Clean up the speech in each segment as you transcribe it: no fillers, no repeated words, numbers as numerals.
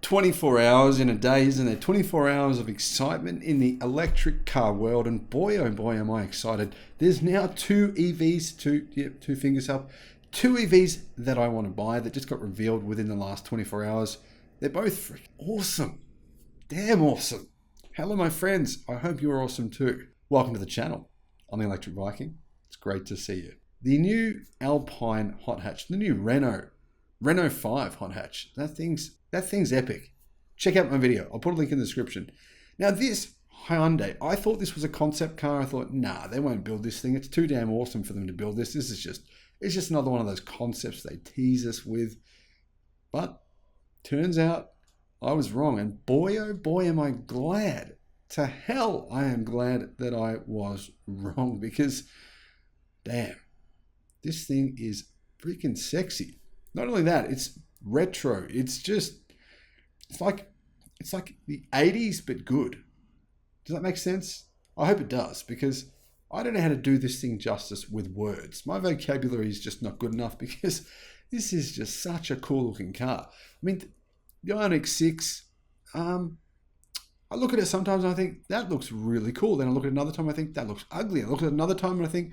24 hours in a day, isn't there? 24 hours of excitement in the electric car world, and boy, oh boy, am I excited. There's now two EVs, two fingers up, two EVs that I want to buy that just got revealed within the last 24 hours. They're both freaking awesome. Damn awesome. Hello, my friends. I hope you're awesome too. Welcome to the channel. I'm the Electric Viking. It's great to see you. The new Alpine hot hatch, the new Renault 5 hot hatch. That thing's epic. Check out my video. I'll put a link in the description. Now this Hyundai, I thought this was a concept car. I thought, nah, they won't build this thing. It's too damn awesome for them to build this. It's just another one of those concepts they tease us with. But turns out I was wrong. And boy, oh boy, am I glad. To hell, I am glad that I was wrong, because damn, this thing is freaking sexy. Not only that, it's retro. It's like the 80s, but good. Does that make sense? I hope it does, because I don't know how to do this thing justice with words. My vocabulary is just not good enough, because this is just such a cool looking car. I mean, the Ioniq 6, I look at it sometimes and I think that looks really cool. Then I look at it another time, I think that looks ugly. I look at it another time and I think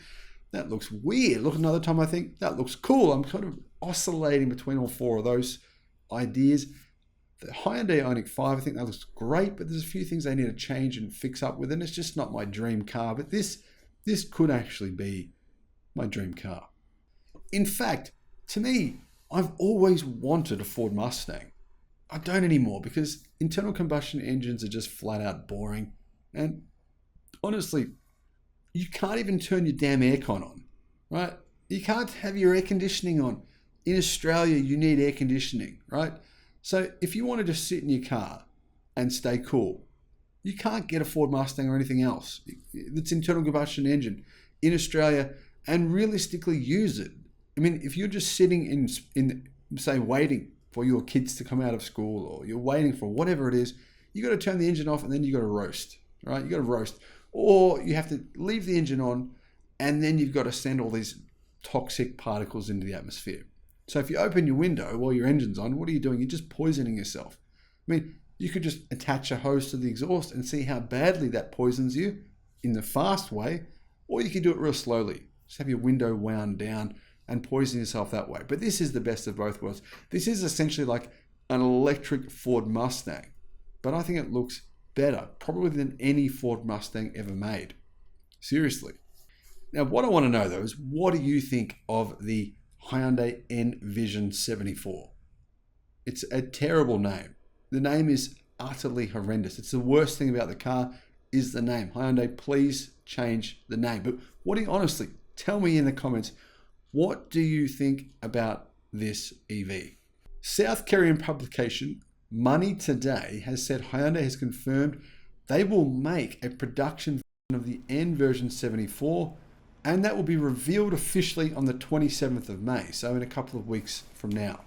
that looks weird. Look at another time, I think that looks cool. I'm kind of oscillating between all four of those ideas. The Hyundai Ioniq 5, I think that looks great, but there's a few things they need to change and fix up with, and it's just not my dream car. But this could actually be my dream car. In fact, to me, I've always wanted a Ford Mustang. I don't anymore, because internal combustion engines are just flat out boring. And honestly, you can't even turn your damn aircon on, right? You can't have your air conditioning on. In Australia, you need air conditioning, right? So if you want to just sit in your car and stay cool, you can't get a Ford Mustang or anything else that's internal combustion engine in Australia and realistically use it. I mean, if you're just sitting in say, waiting for your kids to come out of school, or you're waiting for whatever it is, you got to turn the engine off and then you got to roast, right? You got to roast, or you have to leave the engine on and then you've got to send all these toxic particles into the atmosphere. So if you open your window while your engine's on, what are you doing? You're just poisoning yourself. I mean, you could just attach a hose to the exhaust and see how badly that poisons you in the fast way, or you can do it real slowly. Just have your window wound down and poison yourself that way. But this is the best of both worlds. This is essentially like an electric Ford Mustang, but I think it looks better, probably than any Ford Mustang ever made. Seriously. Now, what I want to know though is, what do you think of the Hyundai Envision 74? It's a terrible name. The name is utterly horrendous. It's the worst thing about the car is the name. Hyundai, please change the name. But what do you, honestly, tell me in the comments, what do you think about this EV? South Korean publication Money Today has said Hyundai has confirmed they will make a production version of the Envision 74, and that will be revealed officially on the 27th of May, so in a couple of weeks from now.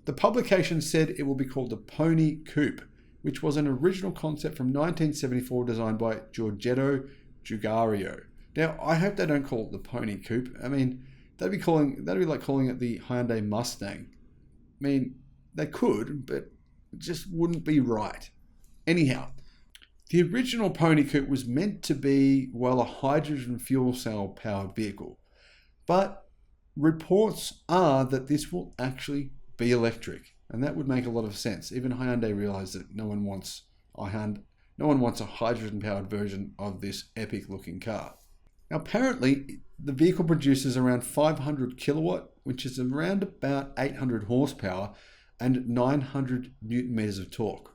The publication said it will be called the Pony Coupe, which was an original concept from 1974 designed by Giorgetto Giugiaro. Now, I hope they don't call it the Pony Coupe. I mean, that'd be like calling it the Hyundai Mustang. I mean, they could, but it just wouldn't be right. Anyhow, the original Pony Coupe was meant to be, well, a hydrogen fuel cell powered vehicle. But reports are that this will actually be electric, and that would make a lot of sense. Even Hyundai realized that no one wants a hydrogen powered version of this epic looking car. Now, apparently, the vehicle produces around 500 kilowatt, which is around about 800 horsepower and 900 newton meters of torque.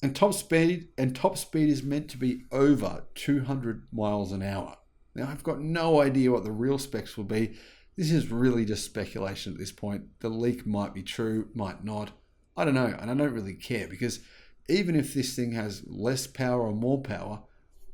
And top speed is meant to be over 200 miles an hour. Now, I've got no idea what the real specs will be. This is really just speculation at this point. The leak might be true, might not. I don't know, and I don't really care, because even if this thing has less power or more power,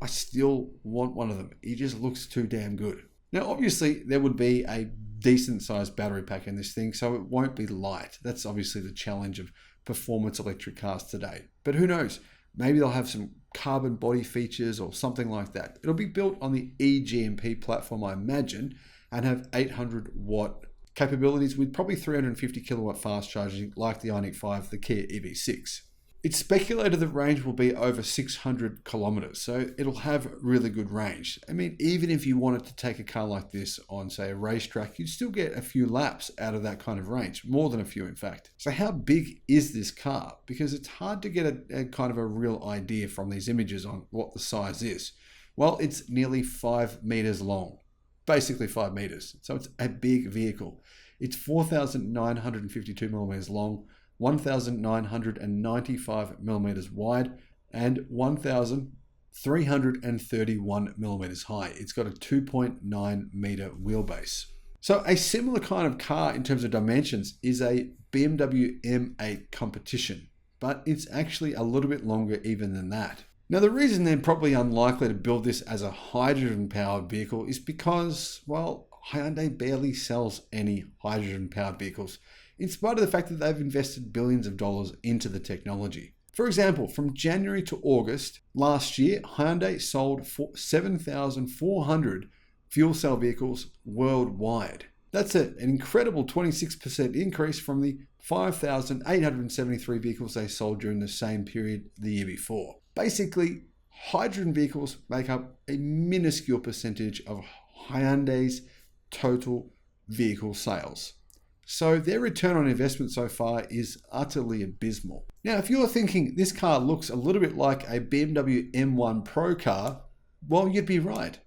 I still want one of them. It just looks too damn good. Now, obviously, there would be a decent sized battery pack in this thing, so it won't be light. That's obviously the challenge of performance electric cars today. But who knows? Maybe they'll have some carbon body features or something like that. It'll be built on the eGMP platform, I imagine, and have 800 watt capabilities with probably 350 kilowatt fast charging like the Ioniq 5, the Kia EV6. It's speculated the range will be over 600 kilometers, so it'll have really good range. I mean, even if you wanted to take a car like this on, say, a racetrack, you'd still get a few laps out of that kind of range, more than a few, in fact. So how big is this car? Because it's hard to get a kind of a real idea from these images on what the size is. Well, it's nearly 5 meters long, basically 5 meters. So it's a big vehicle. It's 4,952 millimeters long, 1,995 millimeters wide, and 1,331 millimeters high. It's got a 2.9 meter wheelbase. So a similar kind of car in terms of dimensions is a BMW M8 Competition, but it's actually a little bit longer even than that. Now, the reason they're probably unlikely to build this as a hydrogen-powered vehicle is because, well, Hyundai barely sells any hydrogen-powered vehicles, in spite of the fact that they've invested billions of dollars into the technology. For example, from January to August last year, Hyundai sold 7,400 fuel cell vehicles worldwide. That's an incredible 26% increase from the 5,873 vehicles they sold during the same period the year before. Basically, hydrogen vehicles make up a minuscule percentage of Hyundai's total vehicle sales. So their return on investment so far is utterly abysmal. Now, if you're thinking this car looks a little bit like a BMW M1 Pro car, well, you'd be right.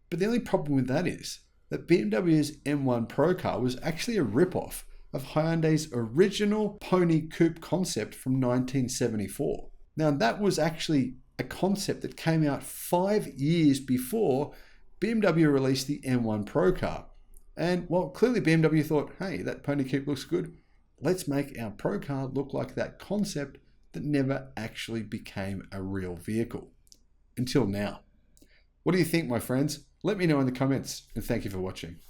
But the only problem with that is that BMW's M1 Pro car was actually a ripoff of Hyundai's original Pony Coupe concept from 1974. Now, that was actually a concept that came out 5 years before BMW released the M1 Pro car. And, well, clearly BMW thought, hey, that Pony Coupe looks good. Let's make our Pro car look like that concept that never actually became a real vehicle. Until now. What do you think, my friends? Let me know in the comments, and thank you for watching.